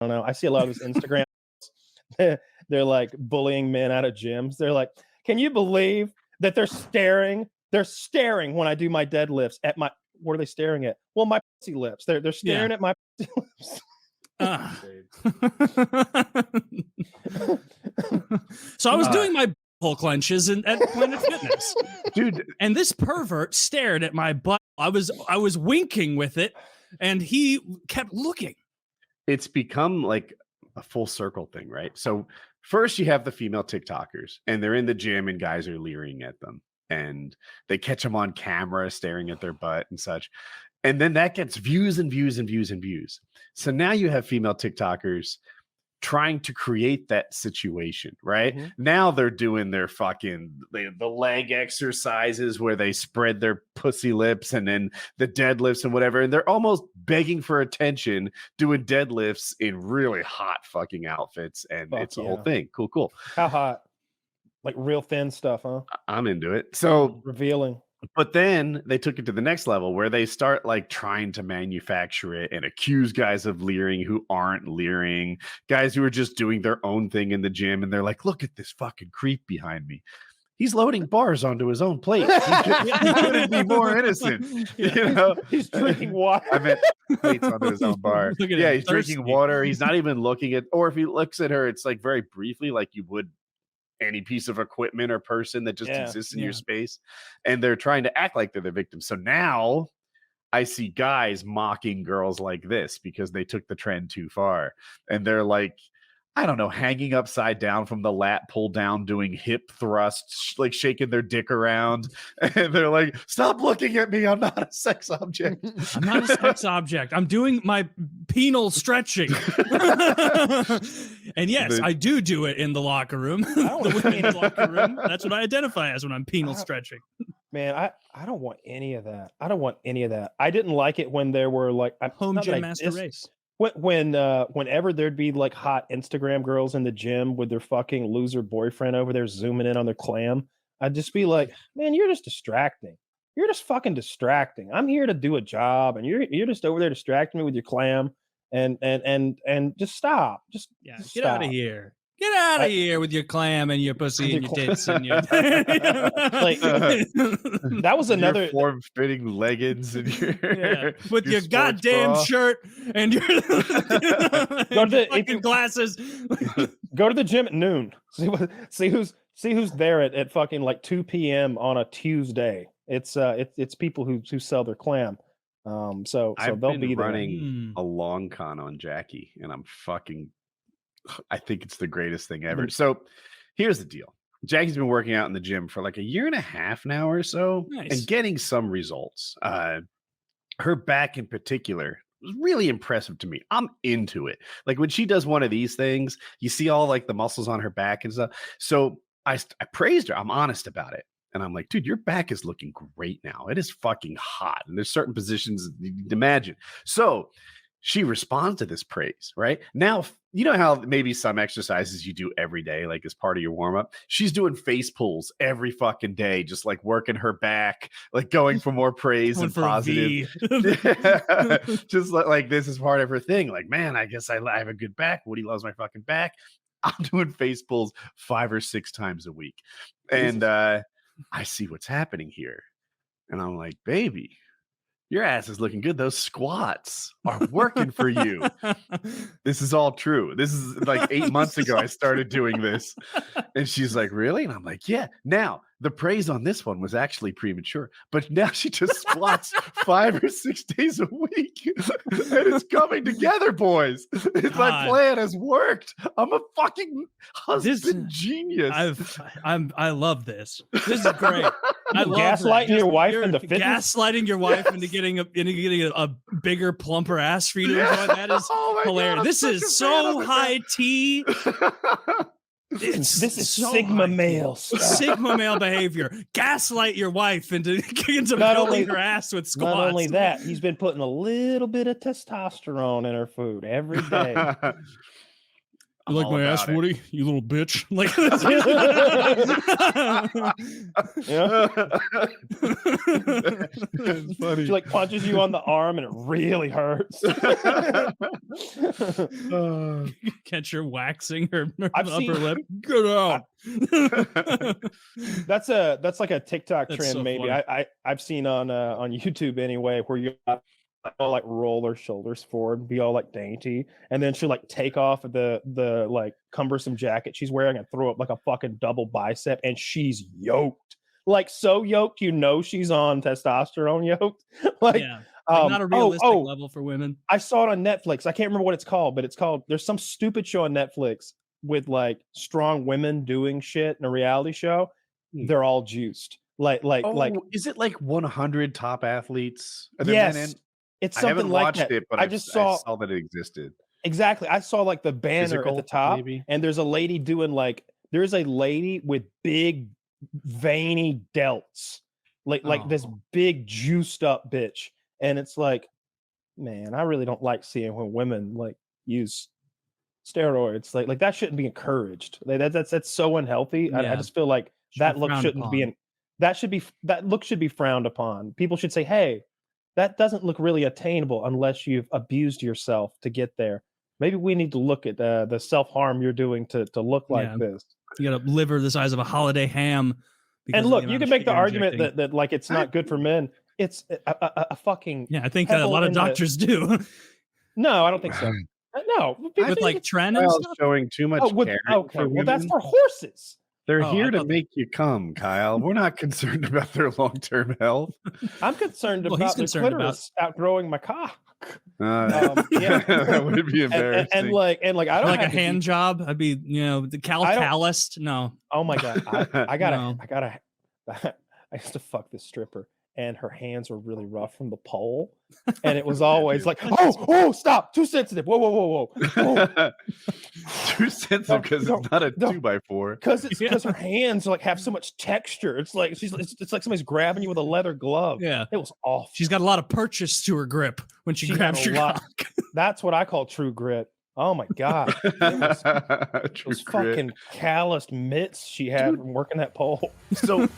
don't know. I see a lot of this Instagram. They're like bullying men out of gyms. They're like, can you believe that they're staring? They're staring when I do my deadlifts at my. What are they staring at? Well, my pussy lips. They're staring at my pussy lips. So I was doing my butthole clenches at Planet Fitness, dude, and this pervert stared at my butt. I was winking with it, and he kept looking. It's become like a full circle thing, right? So first you have the female TikTokers, and they're in the gym, and guys are leering at them, and they catch them on camera staring at their butt and such. And then that gets views and views and views and views. So now you have female TikTokers trying to create that situation, right? Mm-hmm. Now they're doing their fucking the leg exercises where they spread their pussy lips and then the deadlifts and whatever. And they're almost begging for attention, doing deadlifts in really hot fucking outfits. And it's a whole thing. Cool. How hot? Like real thin stuff, huh? I'm into it. So revealing. But then they took it to the next level where they start like trying to manufacture it and accuse guys of leering who aren't leering, guys who are just doing their own thing in the gym. And they're like, look at this fucking creep behind me. He's loading bars onto his own plate. He couldn't be more innocent. You know, he's drinking water. I meant plates onto his own bar. Yeah, he's drinking water. He's not even looking at, or if he looks at her, it's like very briefly, like you would any piece of equipment or person that just exists in your space, and they're trying to act like they're the victim. So now I see guys mocking girls like this because they took the trend too far, and they're like, I don't know, hanging upside down from the lat pull down, doing hip thrusts, like shaking their dick around. And they're like, stop looking at me. I'm not a sex object. I'm not a sex object. I'm doing my penal stretching. And yes, I do it in the locker room. The women's locker room. That's what I identify as when I'm penal stretching. Man, I don't want any of that. I don't want any of that. I didn't like it when there were like home gym master race. Whenever there'd be like hot Instagram girls in the gym with their fucking loser boyfriend over there zooming in on their clam, I'd just be like, man, you're just distracting. You're just fucking distracting. I'm here to do a job, and you're just over there distracting me with your clam, and just stop. Just get stop. out of here. Get out of here with your clam and your pussy and your tits and your like, that was another form-fitting leggings and your with your goddamn bra. Shirt and your go to the fucking glasses. Go to the gym at noon. See who's there at fucking like 2 p.m. on a Tuesday. It's people who sell their clam. So they'll be running a long con on Jackie, and I think it's the greatest thing ever. So here's the deal. Jackie's been working out in the gym for like a year and a half now or so, and getting some results. Her back in particular was really impressive to me. I'm into it. Like when she does one of these things, you see all like the muscles on her back and stuff. So I praised her. I'm honest about it. And I'm like, dude, your back is looking great now. It is fucking hot. And there's certain positions you'd imagine. So she responds to this praise, right? Now, you know how maybe some exercises you do every day, like as part of your warm up? She's doing face pulls every fucking day, just like working her back, like going for more praise and positive. Just like this is part of her thing. Like, man, I guess I have a good back. Woody loves my fucking back. I'm doing face pulls 5 or 6 times a week. And I see what's happening here. And I'm like, baby, your ass is looking good. Those squats are working for you. This is all true. This is like 8 months ago I started doing this. And she's like, really? And I'm like, yeah. Now, the praise on this one was actually premature. But now she just squats 5 or 6 days a week. And it's coming together, boys. It's my plan has worked. I'm a fucking husband genius. I love this. This is great. I love gaslighting your wife into fitness. Gaslighting your wife into getting a bigger, plumper ass for you to enjoy. That is hilarious. God, this is so high tea. This is so Sigma male stuff. Sigma male behavior. Gaslight your wife into building her ass with squats. Not only that, he's been putting a little bit of testosterone in her food every day. You like my ass, Woody? You little bitch. Like, it's funny. She like punches you on the arm and it really hurts. Catch her waxing her I've upper lip. Get out. That's like a TikTok That's trend, so maybe. funny. I've seen on YouTube anyway, where you all like roll her shoulders forward, be all like dainty, and then she'll like take off the like cumbersome jacket she's wearing and throw up like a fucking double bicep, and she's yoked, like so yoked, you know she's on testosterone yoked. Like, yeah, like not a realistic level for women. I saw it on Netflix. I can't remember what it's called, but there's some stupid show on Netflix with like strong women doing shit in a reality show. They're all juiced. Like is it like 100 top athletes? Yes. It's something I haven't like watched that. it, but I saw that it existed. Exactly. I saw like the banner at the top, maybe? and there's a lady doing like there's a lady with big veiny delts, like this big juiced up bitch, and it's like, man, I really don't like seeing when women like use steroids. Like that shouldn't be encouraged. That's so unhealthy. Yeah. I just feel like that look shouldn't upon. be that look should be frowned upon. People should say, hey, that doesn't look really attainable unless you've abused yourself to get there. Maybe we need to look at the self-harm you're doing to look like this. You got a liver the size of a holiday ham. And look, you can make the argument that like it's not good for men. It's a fucking I think a lot of doctors do. No, I don't think so. No, with like trend and stuff? Showing too much care. Okay, well that's for horses. They're here to make you come, Kyle. We're not concerned about their long-term health. I'm concerned about the clitoris outgrowing my cock. Yeah, that would be embarrassing. And like I don't like a hand job. I'd be, the calloused. No. Oh my god, I used to fuck this stripper, and her hands were really rough from the pole, and it was always like, oh, stop, too sensitive. Whoa. Too sensitive because it's not a 2x4. Because her hands like have so much texture. It's like it's like somebody's grabbing you with a leather glove. Yeah, it was awful. She's got a lot of purchase to her grip when she grabs your cock. That's what I call true grit. Oh my god, it was fucking calloused mitts she had from working that pole. So